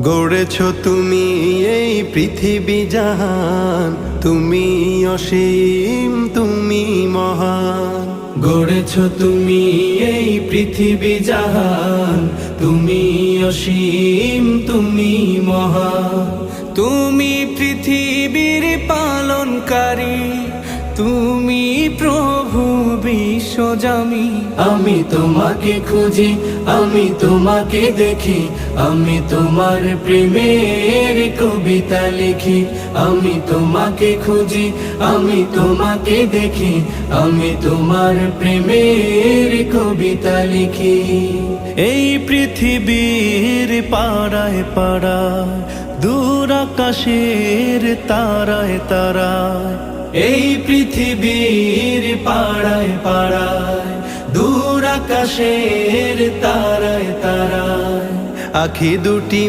গড়েছ তুমি এই পৃথিবী জাহান, তুমি অসীম, তুমি মহান। গড়েছ তুমি এই পৃথিবী জাহান, তুমি অসীম, তুমি মহান। তুমি পৃথিবীর পালনকারী, তুমি প্রভু বিশ্বজামি। আমি তোমাকে খুঁজি, আমি তোমাকে দেখি, আমি তোমার প্রেমের কবিতা লিখি। আমি তোমাকে খুঁজি, আমি তোমাকে দেখি, আমি তোমার প্রেমের কবিতা লিখি। এই পৃথিবীর পাড়ায় পাড়ায়, দূর আকাশের তারায় তারায়, এই পৃথিবীর পাড়ায় পাড়ায়, দূর আকাশের তারায় তারায়, আখি দুটি